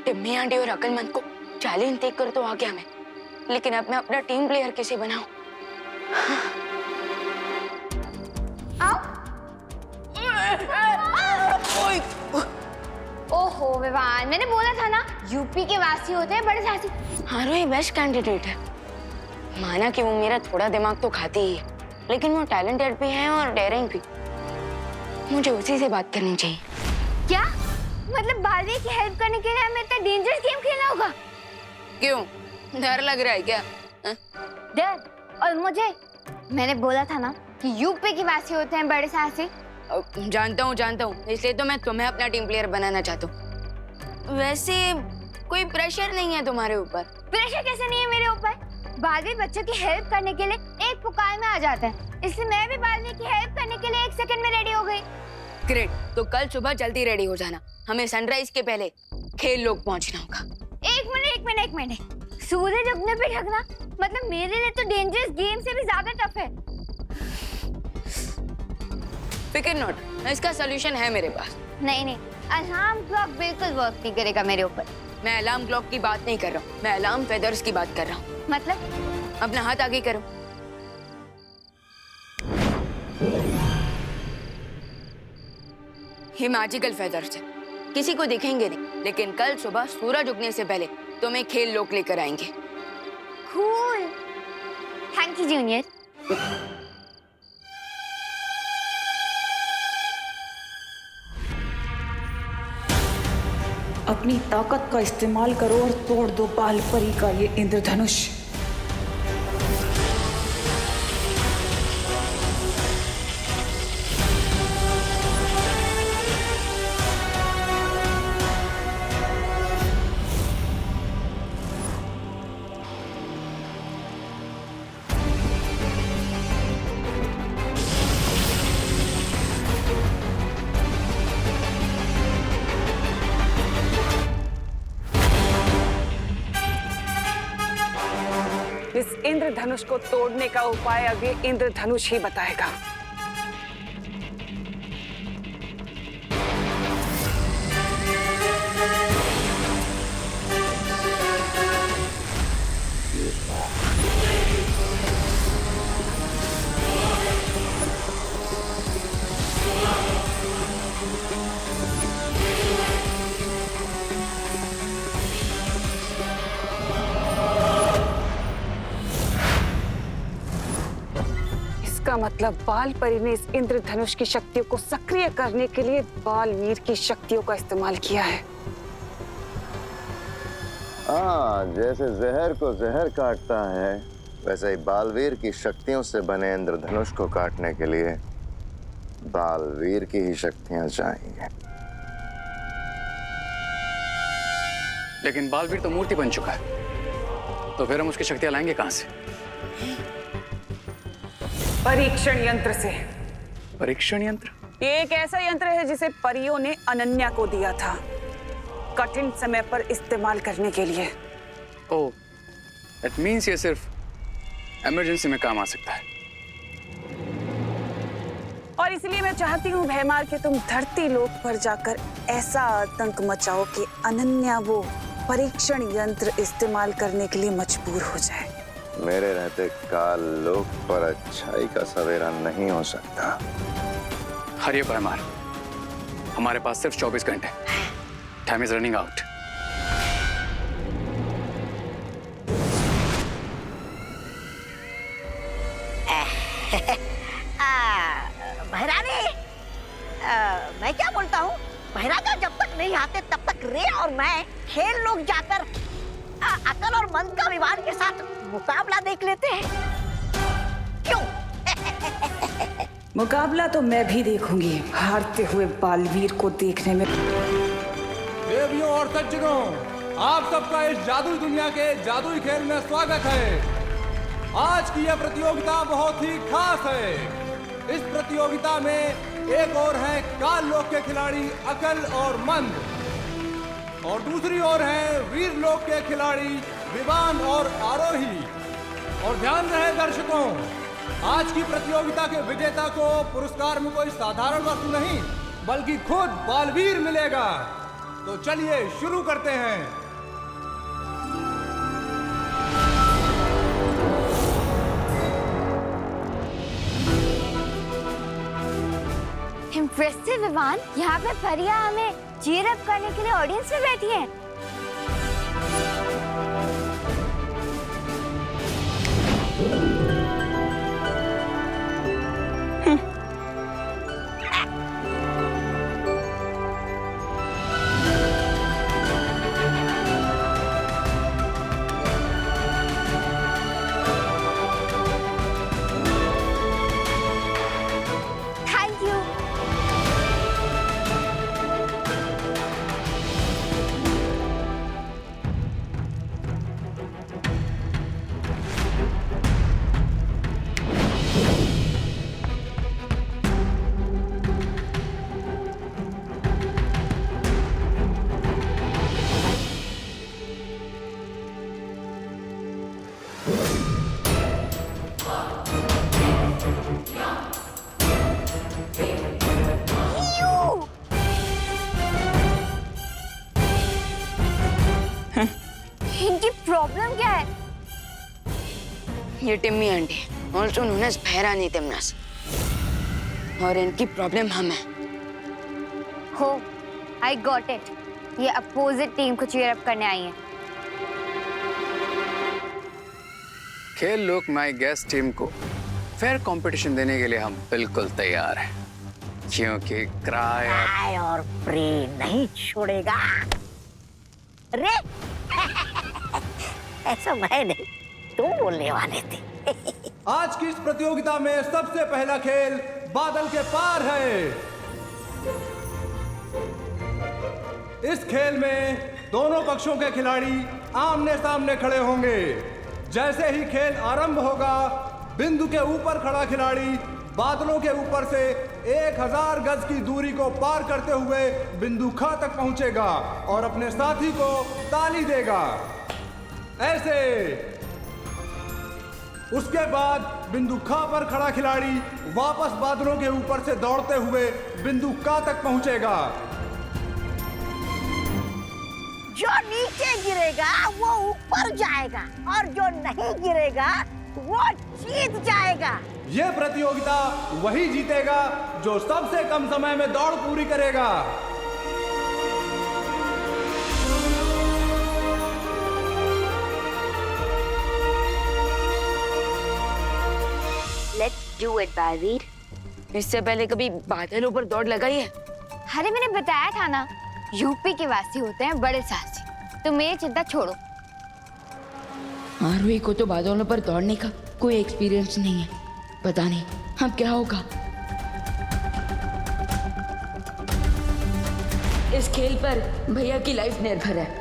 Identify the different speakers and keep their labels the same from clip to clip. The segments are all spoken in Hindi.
Speaker 1: टिम्मी आंटी और अकलमंद को चैलेंज देकर तो आ गया मैं, लेकिन अब मैं अपना टीम प्लेयर कैसे बनाऊं?
Speaker 2: ओहो विवान, मैंने बोला था ना यूपी के वासी होते हैं बड़े साहसी।
Speaker 1: हाँ रोही बेस्ट कैंडिडेट है। माना कि वो मेरा थोड़ा दिमाग तो खाती ही है, लेकिन वो टैलेंटेड भी है और डेयरिंग भी। मुझे उसी से बात करनी चाहिए।
Speaker 2: क्या मतलब बालवीर की हेल्प करने के लिए हमें इतना डेंजरस गेम खेलना होगा?
Speaker 1: क्यों, डर लग रहा है क्या?
Speaker 2: डर? और मुझे, मैंने बोला था ना कि यूपी के वासी होते हैं बड़े साहसी।
Speaker 1: जानता हूँ, इसलिए तो मैं तुम्हें अपना टीम प्लेयर बनाना चाहता हूँ। वैसे कोई प्रेशर नहीं है तुम्हारे ऊपर।
Speaker 2: प्रेशर कैसे नहीं है मेरे ऊपर? बालवीर बच्चों की हेल्प करने के लिए एक पुकार में आ जाता है, इसलिए मैं भी बालवीर की हेल्प करने के लिए 1 सेकंड में रेडी हो गई।
Speaker 1: ग्रेट, तो कल सुबह जल्दी रेडी हो जाना। हमें सनराइज के पहले खेल लोग पहुंचना होगा।
Speaker 2: एक मिनट, सूरज उगने पे ढकना मतलब मेरे लिए तो डेंजरस गेम से भी ज्यादा टफ है।
Speaker 1: फिकर नॉट, इसका सॉल्यूशन है मेरे पास।
Speaker 2: नहीं, अलार्म क्लॉक बिल्कुल वर्क नहीं करेगा मेरे ऊपर।
Speaker 1: मैं अलार्म क्लॉक की बात नहीं कर रहा हूँ, मैं अलार्म फेदर्स की बात कर रहा हूँ।
Speaker 2: मतलब?
Speaker 1: अपना हाथ आगे करो। ये मैजिकल फेदर्स है, किसी को दिखेंगे नहीं, लेकिन कल सुबह सूरज उगने से पहले तुम्हें खेल लोग लेकर आएंगे।
Speaker 2: Cool, thank you junior.
Speaker 3: अपनी ताकत का इस्तेमाल करो और तोड़ दो बाल परी का ये इंद्रधनुष। इस इंद्रधनुष को तोड़ने का उपाय अब ये इंद्रधनुष ही बताएगा। इसका मतलब बाल परी ने इस इंद्रधनुष की शक्तियों को सक्रिय करने के लिए बालवीर की शक्तियों का इस्तेमाल किया है।
Speaker 4: हाँ, जैसे जहर को जहर काटता है, वैसे ही बालवीर की शक्तियों से बने इंद्रधनुष को काटने के लिए बालवीर की ही शक्तियां चाहिए।
Speaker 5: लेकिन बालवीर तो मूर्ति बन चुका है, तो फिर हम उसकी शक्तियां लाएंगे कहां से?
Speaker 3: परीक्षण यंत्र से।
Speaker 5: परीक्षण यंत्र?
Speaker 3: ये एक ऐसा यंत्र है जिसे परियों ने अनन्या को दिया था, कठिन समय पर इस्तेमाल करने के लिए।
Speaker 5: ओह, दैट मींस ये सिर्फ इमरजेंसी में काम आ सकता है।
Speaker 3: और इसलिए मैं चाहती हूँ भैमार कि तुम धरती लोक पर जाकर ऐसा आतंक मचाओ कि अनन्या वो परीक्षण यंत्र इस्तेमाल करने के लिए मजबूर हो जाए।
Speaker 4: मेरे रहते काल लोक पर अच्छाई का सवेरा नहीं हो सकता।
Speaker 5: हरिये भैमार, हमारे पास सिर्फ 24 घंटे। Time is running out.
Speaker 6: Bhairani, मैं क्या बोलता हूँ, भैराजा जब तक नहीं आते तब तक रे और मैं खेल लोग जाकर अकल और मंद का विवाद के साथ मुकाबला देख लेते हैं। क्यों?
Speaker 3: मुकाबला तो मैं भी देखूंगी, हारते हुए बालवीर को देखने में।
Speaker 7: देवियों और सज्जनों, आप सबका इस जादुई दुनिया के जादुई खेल में स्वागत है। आज की यह प्रतियोगिता बहुत ही खास है। इस प्रतियोगिता में एक और है काल लोक के खिलाड़ी अकल और मंद, और दूसरी ओर है वीर लोक के खिलाड़ी विवान और आरोही। और ध्यान रहे दर्शकों, आज की प्रतियोगिता के विजेता को पुरस्कार में कोई साधारण वस्तु नहीं, बल्कि खुद बालवीर मिलेगा। तो चलिए शुरू करते हैं।
Speaker 2: इम्प्रेसिव विवान, यहाँ पे परिया हमें चीयर अप करने के लिए ऑडियंस में बैठी है। Thank you. इनकी प्रॉब्लम क्या है?
Speaker 1: ये Timmy aunty, also known as Bhairani तिमनस, और इनकी प्रॉब्लम हम है।
Speaker 2: हो, आई गॉट इट। ये अपोजिट टीम को चीयर अप करने आई है।
Speaker 5: खेल लोक माई गेस्ट टीम को फेयर कंपटीशन देने के लिए हम बिल्कुल तैयार हैं, क्योंकि क्राई
Speaker 6: और प्रे नहीं छोड़ेगा। रे ऐसा मैं नहीं, तुम बोलने वाले थे।
Speaker 7: आज की इस प्रतियोगिता में सबसे पहला खेल बादल के पार है। इस खेल में दोनों पक्षों के खिलाड़ी आमने सामने खड़े होंगे। जैसे ही खेल आरंभ होगा, बिंदु के ऊपर खड़ा खिलाड़ी बादलों के ऊपर से 1000 गज की दूरी को पार करते हुए बिंदु ख तक पहुंचेगा और अपने साथी को ताली देगा। ऐसे उसके बाद बिंदु ख पर खड़ा खिलाड़ी वापस बादलों के ऊपर से दौड़ते हुए बिंदु क तक पहुंचेगा।
Speaker 6: जो नीचे गिरेगा वो ऊपर जाएगा और जो नहीं गिरेगा वो जीत जाएगा।
Speaker 7: यह प्रतियोगिता वही जीतेगा जो सबसे कम समय में दौड़ पूरी करेगा।
Speaker 1: Let's do it Baalveer. इससे पहले कभी बादलों पर दौड़ लगाई है?
Speaker 2: अरे मैंने बताया था ना, यूपी के वासी होते हैं बड़े साहसी। तो मेरी चिंता छोड़ो।
Speaker 1: आरोही को तो बादलों पर दौड़ने का कोई एक्सपीरियंस नहीं है, पता नहीं अब क्या होगा। इस खेल पर भैया की लाइफ निर्भर है।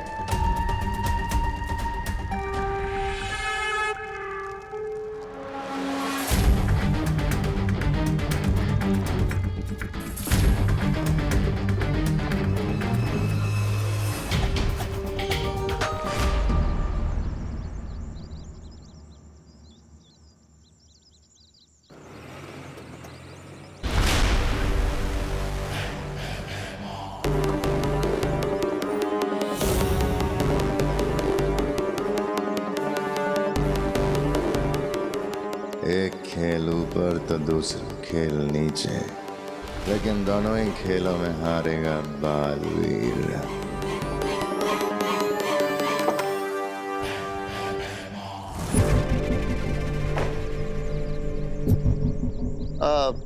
Speaker 4: एक खेल ऊपर तो दूसरा खेल नीचे, लेकिन दोनों ही खेलों में हारेगा बालवीर।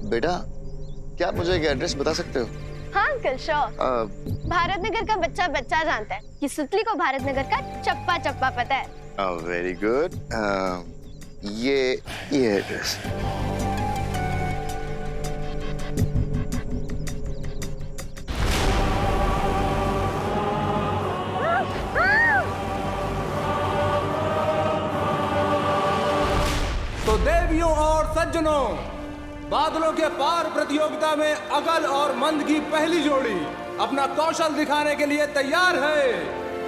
Speaker 4: बेटा, क्या आप मुझे एक एड्रेस बता सकते हो?
Speaker 8: हाँ अंकल, श्योर। भारत नगर का बच्चा बच्चा जानता है कि सुतली को भारत नगर का चप्पा चप्पा पता है।
Speaker 4: Very good. ये एड्रेस।
Speaker 7: तो देवियों और सज्जनों, बादलों के पार प्रतियोगिता में अगल और मंद की पहली जोड़ी अपना कौशल दिखाने के लिए तैयार है।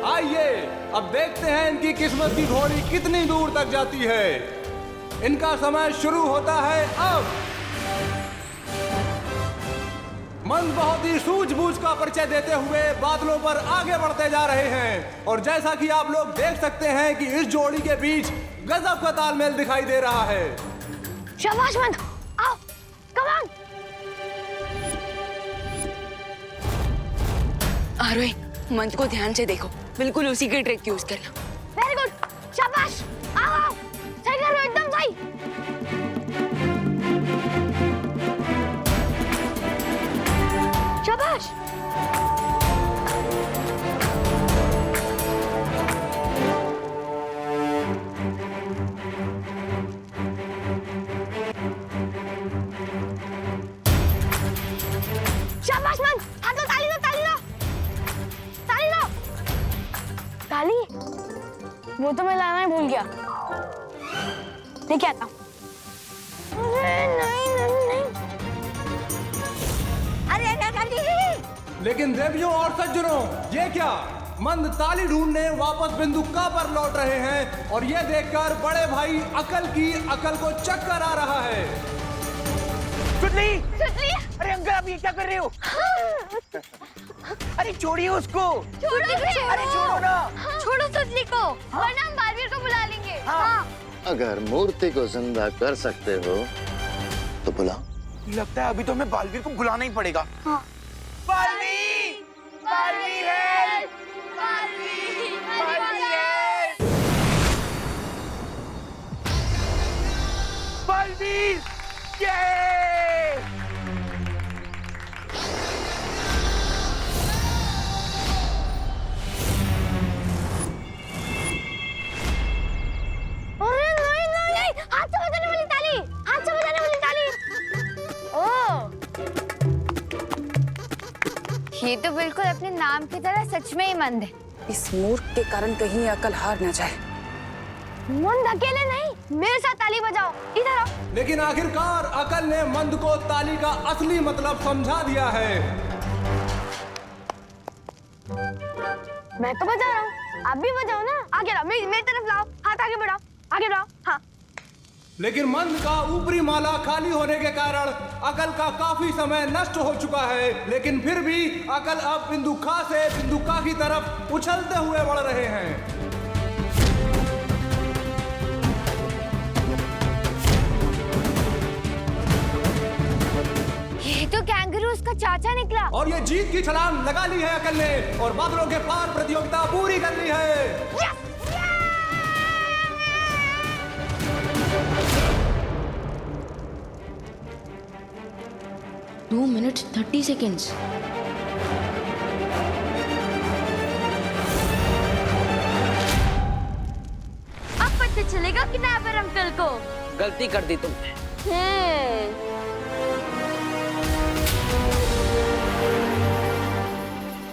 Speaker 7: आइए अब देखते हैं इनकी किस्मत की घोड़ी कितनी दूर तक जाती है। इनका समय शुरू होता है अब। मंद बहुत ही सूझबूझ का परिचय देते हुए बादलों पर आगे बढ़ते जा रहे हैं और जैसा कि आप लोग देख सकते हैं कि इस जोड़ी के बीच गजब का तालमेल दिखाई दे रहा है।
Speaker 2: शाबाश मंद, आओ, कम ऑन।
Speaker 1: आरोही, मंद को ध्यान से देखो, बिल्कुल उसी की ट्रिक यूज करना।
Speaker 2: वेरी गुड, शाबाश, आओ आओ, सही कर रहे हो, एकदम सही। शाबाश। शाबाश मंद, हाथ दो, ताली दो, ताली दो, ताली दो। ताली? वो तो मैं लाना ही भूल गया। लेके आता हूँ। अरे नहीं नहीं नहीं।
Speaker 6: अरे नहीं।
Speaker 7: लेकिन देवियों और सज्जनों, ये क्या? मंद ताली ढूंढने वापस बिंदुका पर लौट रहे हैं और ये देखकर बड़े भाई अकल को चक्कर आ रहा है।
Speaker 9: सुतली!
Speaker 2: सुतली!
Speaker 9: अरे अंकल, आप ये क्या कर रहे हो? अरे छोड़िए उसको।
Speaker 2: छोड़ो,
Speaker 9: अरे छोड़ो ना।
Speaker 2: छोड़ो सुतली को, वरना हम बालवीर को बुला लेंगे। हाँ।
Speaker 4: अगर मूर्ति को जिंदा कर सकते हो तो बुलाओ।
Speaker 9: लगता है अभी तो हमें बालवीर को बुलाना ही पड़ेगा।
Speaker 2: हाँ।
Speaker 9: बालवीर! बालवीर है! बालवीर है! बालवीर!
Speaker 2: अरे नहीं नहीं नहीं, हाथ से बजाने वाली ताली, हाथ से बजाने वाली ताली। ओह, ये तो बिल्कुल अपने नाम की तरह सच में ही मंद है।
Speaker 3: इस मूर्ख के कारण कहीं अकल हार न जाए।
Speaker 2: मंद अकेले नहीं, मेरे साथ ताली बजाओ, इधर आओ।
Speaker 7: लेकिन आखिरकार अकल ने मंद को ताली का असली मतलब समझा दिया है।
Speaker 2: मैं तो बजा रहा हूँ, आप भी बजाओ ना। आगे लाओ, मेरी तरफ लाओ, हाथ आगे बढ़ाओ, आगे बढ़ाओ। हाँ।
Speaker 7: लेकिन मंद का ऊपरी माला खाली होने के कारण अकल का काफी समय नष्ट हो चुका है, लेकिन फिर भी अकल अब बिंदुका से बिंदुका की तरफ उछलते हुए बढ़ रहे हैं।
Speaker 2: ये तो कैंगरू उसका चाचा निकला।
Speaker 7: और ये जीत की छलांग लगा ली है अकल ने और बादलों के पार प्रतियोगिता पूरी कर ली है।
Speaker 1: 2 minutes 30 seconds।
Speaker 2: अब पता चलेगा कि नाबर अंकल को
Speaker 9: गलती कर दी तुमने।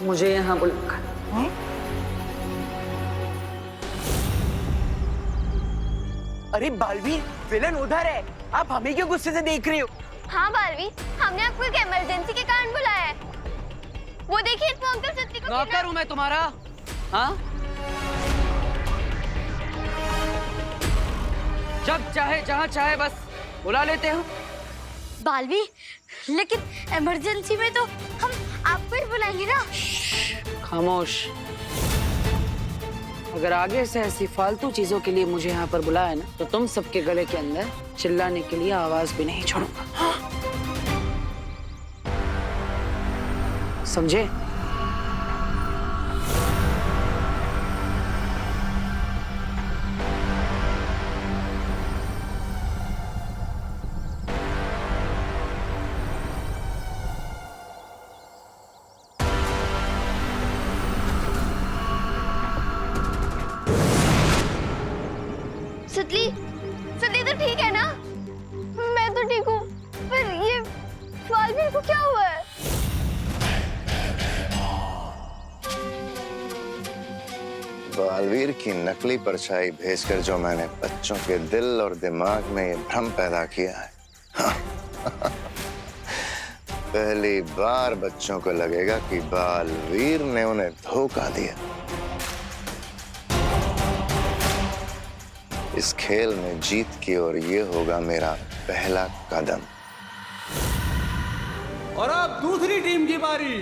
Speaker 9: मुझे यहाँ बुलाकर। अरे बालवीर, विलन उधर है, आप हमें क्यों गुस्से से देख रहे हो?
Speaker 2: हाँ बालवीर, हमने आपको एक इमरजेंसी के कारण बुलाया है। वो देखिए तो अंकल सत्ती को
Speaker 9: नौकर हूँ मैं तुम्हारा। हाँ, जब चाहे जहाँ चाहे बस बुला लेते हो।
Speaker 2: बालवीर, लेकिन इमरजेंसी में तो हम आपको ही बुलाएंगे ना।
Speaker 9: खामोश। अगर आगे से ऐसी फालतू चीजों के लिए मुझे यहाँ पर बुलाया ना, तो तुम सबके गले के अंदर चिल्लाने के लिए आवाज भी नहीं छोड़ूंगा। समझे?
Speaker 2: सुतली, सुतली तो ठीक है ना? मैं तो ठीक हूँ, पर ये बालवीर को क्या हुआ है?
Speaker 4: बालवीर की नकली परछाई भेजकर जो मैंने बच्चों के दिल और दिमाग में ये भ्रम पैदा किया है, पहली बार बच्चों को लगेगा कि बालवीर ने उन्हें धोखा दिया। इस खेल में जीत की ओर ये होगा मेरा पहला कदम।
Speaker 7: और अब दूसरी टीम की बारी।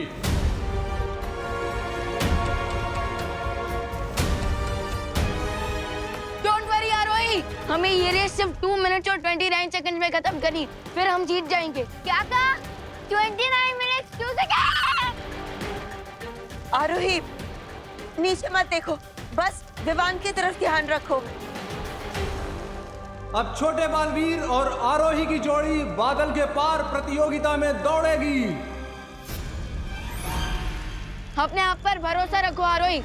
Speaker 1: डोंट वरी आरोही, हमें ये रेस सिर्फ 2 मिनट और 29 सेकंड में खत्म करनी, फिर हम जीत जाएंगे।
Speaker 8: क्या कहा? 29 मिनट्स क्यों से क्या?
Speaker 6: आरोही, नीचे मत देखो, बस विवान की तरफ ध्यान रखो।
Speaker 7: अब छोटे बालवीर और आरोही की जोड़ी बादल के पार प्रतियोगिता में दौड़ेगी।
Speaker 1: अपने आप पर भरोसा रखो आरोही,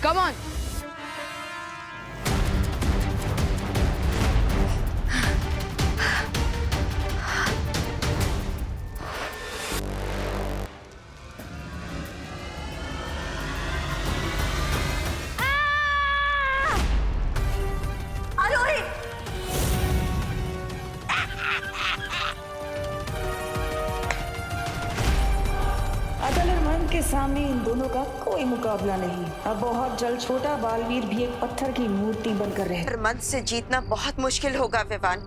Speaker 1: कम ऑन।
Speaker 3: अदल और मन के सामने इन दोनों का कोई मुकाबला नहीं। अब बहुत जल्द छोटा बालवीर भी एक पत्थर की मूर्ति बनकर रहे।
Speaker 6: पर मन से जीतना बहुत मुश्किल होगा विवान।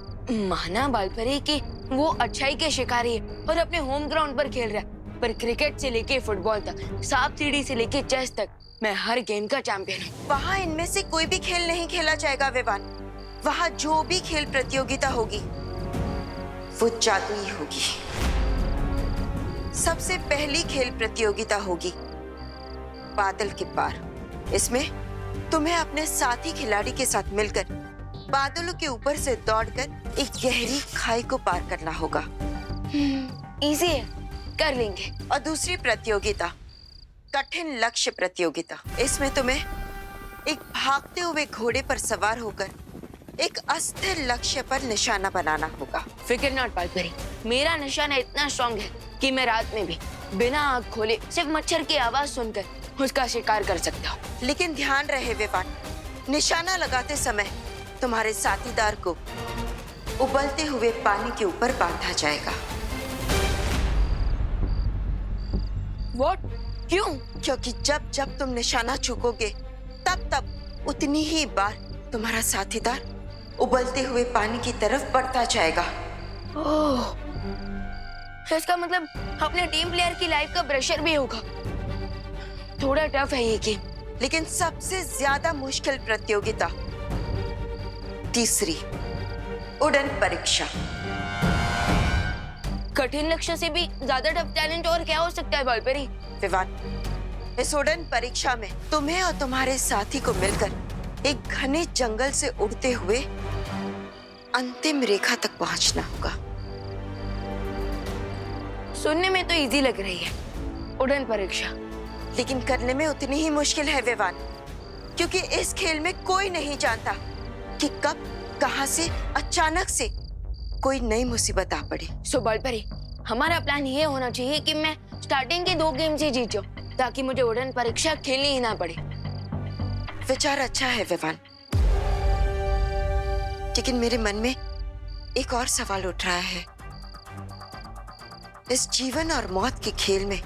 Speaker 1: माना बालपरी कि वो अच्छाई के शिकारी है और अपने होम ग्राउंड पर खेल रहा है, पर क्रिकेट से लेके फुटबॉल तक, सांप सीढ़ी से लेके चेस तक, मैं हर गेम का चैंपियन हूँ।
Speaker 6: वहाँ इनमें से कोई भी खेल नहीं खेला जाएगा विवान। वहाँ जो भी खेल प्रतियोगिता होगी वो जादुई होगी। सबसे पहली खेल प्रतियोगिता होगी बादल के पार। इसमें तुम्हें अपने साथी खिलाड़ी के साथ मिलकर बादलों के ऊपर से दौड़कर एक गहरी खाई को पार करना होगा।
Speaker 1: इजी है, कर लेंगे।
Speaker 6: और दूसरी प्रतियोगिता कठिन लक्ष्य प्रतियोगिता। इसमें तुम्हें एक भागते हुए घोड़े पर सवार होकर एक अस्थिर लक्ष्य पर निशाना बनाना होगा।
Speaker 1: फिक्र नॉट बालपरी, मेरा निशाना इतना स्ट्रॉन्ग है कि मैं रात में भी बिना आँख खोले सिर्फ मच्छर की आवाज सुनकर उसका शिकार कर सकता हूँ।
Speaker 6: लेकिन ध्यान रहे विवान, निशाना लगाते समय तुम्हारे साथीदार को उबलते हुए पानी के ऊपर बांधा जाएगा।
Speaker 1: What? क्यों?
Speaker 6: क्योंकि जब जब तुम निशाना चूकोगे तब तब उतनी ही बार तुम्हारा साथीदार उबलते हुए पानी की तरफ बढ़ता जाएगा।
Speaker 1: ओह, इसका मतलब अपने टीम प्लेयर की लाइफ का प्रेशर भी होगा। थोड़ा टफ है ये गेम।
Speaker 6: लेकिन सबसे ज्यादा मुश्किल प्रतियोगिता तीसरी, उड़न परीक्षा।
Speaker 1: कठिन लक्ष्य से भी ज्यादा टफ टैलेंट और क्या हो सकता है बालपरी?
Speaker 6: विवान, इस उड़न परीक्षा में तुम्हें और तुम्हारे साथी को मिलकर एक घने जंगल से उड़ते हुए अंतिम रेखा तक पहुंचना होगा।
Speaker 1: सुनने में तो इजी लग रही है उड़न परीक्षा,
Speaker 6: लेकिन करने में उतनी ही मुश्किल है विवान, क्योंकि इस खेल में कोई नहीं जानता कि कब कहां से अचानक से कोई नई मुसीबत आ पड़े।
Speaker 1: सो बालपरी, हमारा प्लान ये होना चाहिए कि मैं स्टार्टिंग के 2 गेम से जीत जाऊं, ताकि मुझे उड़न परीक्षा खेलनी ही ना पड़े।
Speaker 6: विचार अच्छा है विवान, लेकिन मेरे मन में एक और सवाल उठ रहा है। इस जीवन और मौत के खेल में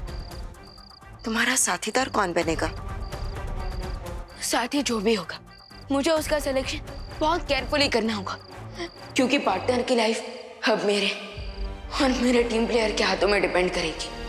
Speaker 6: तुम्हारा साथीदार कौन बनेगा?
Speaker 1: साथी जो भी होगा, मुझे उसका सिलेक्शन बहुत केयरफुली करना होगा, क्योंकि पार्टनर की लाइफ अब मेरे और मेरे टीम प्लेयर के हाथों में डिपेंड करेगी।